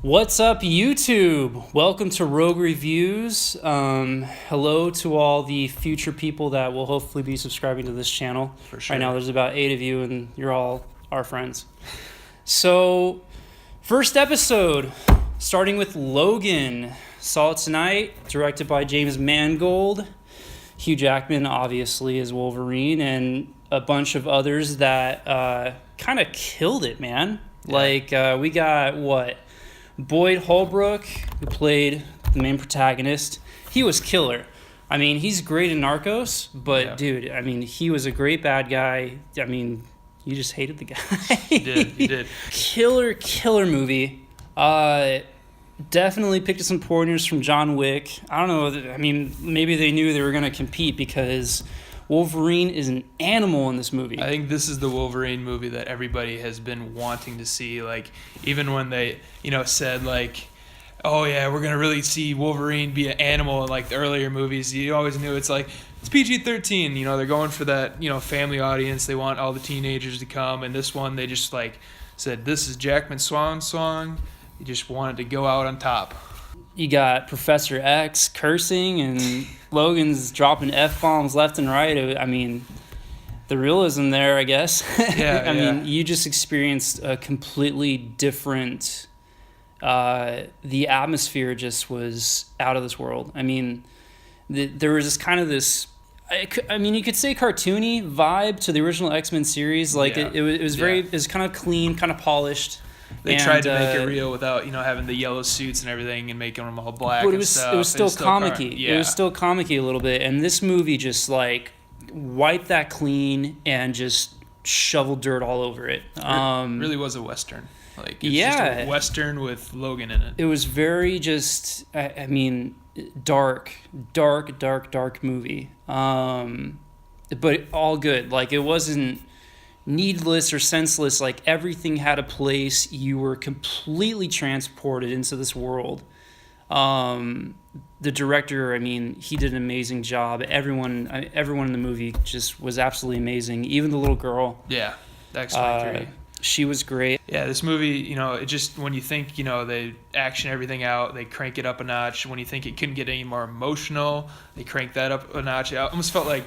What's up, YouTube? Welcome to Rogue Reviews. Hello to all the future people that will hopefully be subscribing to this channel. For sure. Right now, there's about 8 of you, and you're all our friends. So, first episode, starting with Logan. Saw it tonight, directed by James Mangold. Hugh Jackman, obviously, as Wolverine, and a bunch of others that kind of killed it, man. Yeah. We got, Boyd Holbrook, who played the main protagonist. He was killer. I mean, he's great in Narcos, but dude, I mean, he was a great bad guy. I mean, you just hated the guy. You did. Killer movie. Definitely picked up some pointers from John Wick. I don't know. I mean, maybe they knew they were going to compete because Wolverine is an animal in this movie. I think this is the Wolverine movie that everybody has been wanting to see. Like, even when they, said, like, oh, yeah, we're going to really see Wolverine be an animal in, like, the earlier movies, you always knew it's like, it's PG-13. They're going for that, family audience. They want all the teenagers to come. And this one, they just, like, said, this is Jackman's swan song. He just wanted to go out on top. You got Professor X cursing and Logan's dropping F-bombs left and right. I mean, the realism there, I guess. Yeah, I mean, you just experienced a completely different... the atmosphere just was out of this world. I mean, there was this... I mean, you could say cartoony vibe to the original X-Men series. Like, it was very... It was kind of clean, kind of polished. They tried to make it real without, having the yellow suits and everything and making them all black and stuff. It was still comic-y. It was still comic-y a little bit. And this movie just, like, wiped that clean and just shoveled dirt all over it. It really was a Western. Like, it's just a Western with Logan in it. It was very just, I mean, dark movie. But all good. Like, it wasn't needless or senseless. Like, everything had a place. You were completely transported into this world. The director, I mean, he did an amazing job. Everyone in the movie just was absolutely amazing. Even the little girl. Yeah, excellent. She was great. Yeah, this movie, it just, when you think, they action everything out, they crank it up a notch. When you think it couldn't get any more emotional, they crank that up a notch. I almost felt like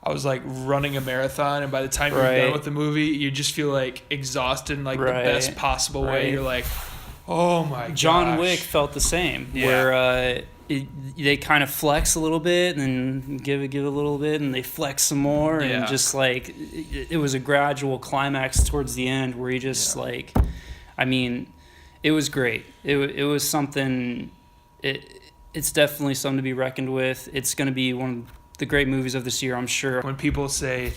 I was like running a marathon, and by the time you're done with the movie, you just feel like exhausted in like the best possible way. You're like, oh my gosh. John Wick felt the same, where they kind of flex a little bit, and then give a little bit, and they flex some more, and just like it was a gradual climax towards the end where he just like, I mean, it was great. It was something. It's definitely something to be reckoned with. It's going to be one of the great movies of this year, I'm sure. When people say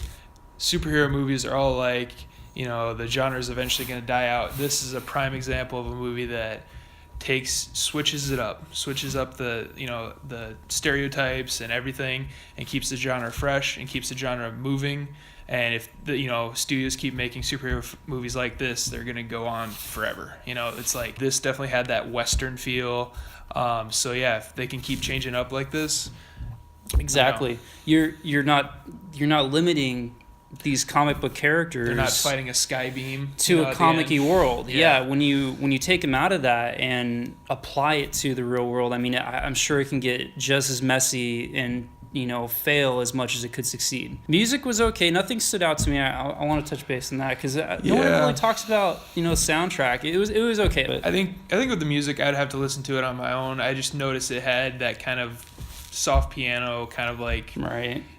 superhero movies are all like, the genre is eventually going to die out, this is a prime example of a movie that switches up the the stereotypes and everything, and keeps the genre fresh and keeps the genre moving. And if the studios keep making superhero movies like this, they're going to go on forever. It's like this definitely had that Western feel. So yeah, if they can keep changing up like this. Exactly. You're not limiting these comic book characters. They're not fighting a sky beam to a comic-y world. Yeah, when you take them out of that and apply it to the real world, I mean, I'm sure it can get just as messy and fail as much as it could succeed. Music was okay. Nothing stood out to me. I want to touch base on that because no one really talks about soundtrack. It was okay. But I think with the music, I'd have to listen to it on my own. I just noticed it had that kind of soft piano, kind of like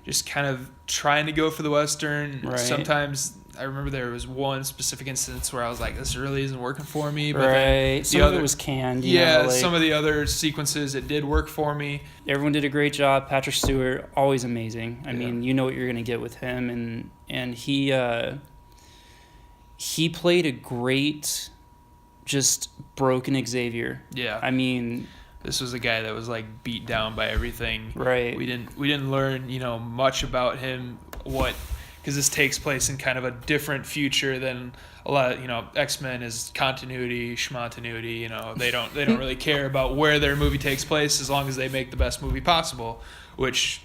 just kind of trying to go for the Western. Sometimes I remember there was one specific instance where I was like, this really isn't working for me. But some of it was canned. Some of the other sequences, it did work for me. Everyone did a great job. Patrick Stewart, always amazing. I mean, you know what you're going to get with him. And he played a great, just broken Xavier. Yeah. I mean, this was a guy that was like beat down by everything. Right. We didn't learn, much about him, because this takes place in kind of a different future than a lot of, X-Men is continuity, schmontinuity, they don't really care about where their movie takes place as long as they make the best movie possible, which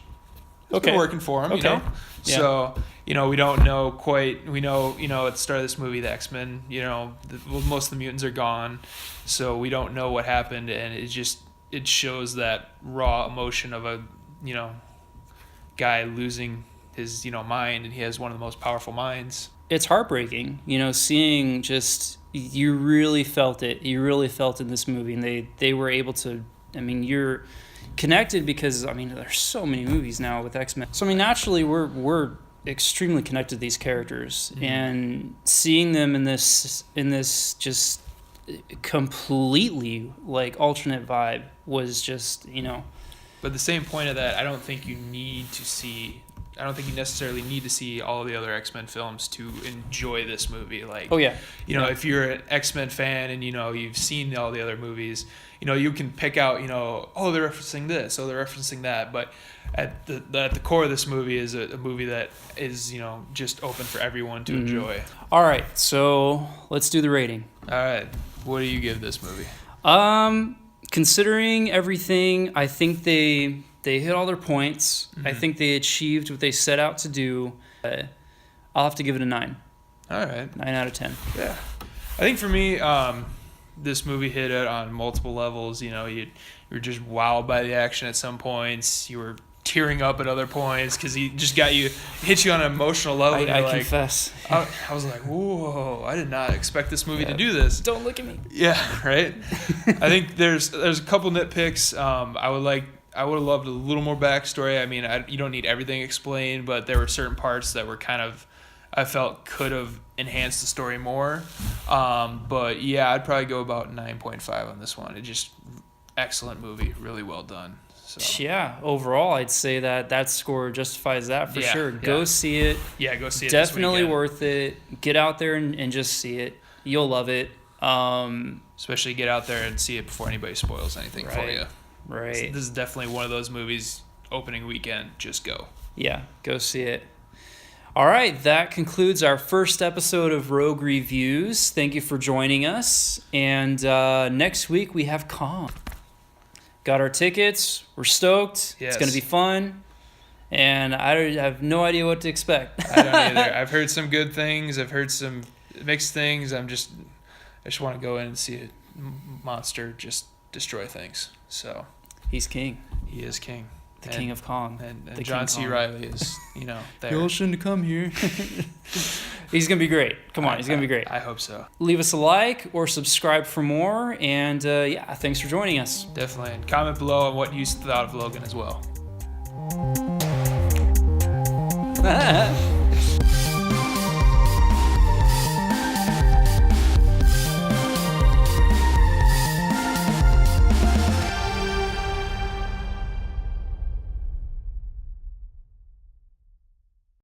Okay. been working for him, you know? Yeah. So, we don't know quite, we know, at the start of this movie, the X-Men, most of the mutants are gone. So we don't know what happened. And it shows that raw emotion of a, guy losing his, mind. And he has one of the most powerful minds. It's heartbreaking, seeing you really felt it. You really felt in this movie. And they were able to, you're connected because, there's so many movies now with X-Men. So, naturally, we're extremely connected to these characters. Mm-hmm. And seeing them in this just completely, alternate vibe was just, But the same point of that, I don't think you necessarily need to see all of the other X-Men films to enjoy this movie. If you're an X-Men fan and, you've seen all the other movies, you can pick out, oh, they're referencing this, oh, they're referencing that. But at the core of this movie is a movie that is, just open for everyone to enjoy. All right, so let's do the rating. All right. What do you give this movie? Considering everything, I think they hit all their points. Mm-hmm. I think they achieved what they set out to do. I'll have to give it a 9. All right. 9 out of 10. Yeah. I think for me, this movie hit it on multiple levels. You were just wowed by the action at some points. You were tearing up at other points because he just hit you on an emotional level. I confess. I was like, whoa, I did not expect this movie to do this. Don't look at me. Yeah, right? I think there's a couple nitpicks. I would have loved a little more backstory. You don't need everything explained, but there were certain parts that were I felt could have enhanced the story more. But yeah, I'd probably go about 9.5 on this one. It's just excellent movie, really well done. So. Yeah, overall, I'd say that score justifies that for sure. Go see it. Yeah, go see it. Definitely worth it. Get out there and just see it. You'll love it. Especially get out there and see it before anybody spoils anything for you. Right. So this is definitely one of those movies, opening weekend, just go. Yeah, go see it. All right, that concludes our first episode of Rogue Reviews. Thank you for joining us. And next week we have Kong. Got our tickets. We're stoked. Yes. It's going to be fun. And I have no idea what to expect. I don't either. I've heard some good things. I've heard some mixed things. I just want to go in and see a monster just destroy things. So he's king. He is king. The King of Kong. And John C. Reilly is, there. You all shouldn't have come here. He's going to be great. Come on, he's going to be great. I hope so. Leave us a like or subscribe for more. And thanks for joining us. Definitely. And comment below on what you thought of Logan as well.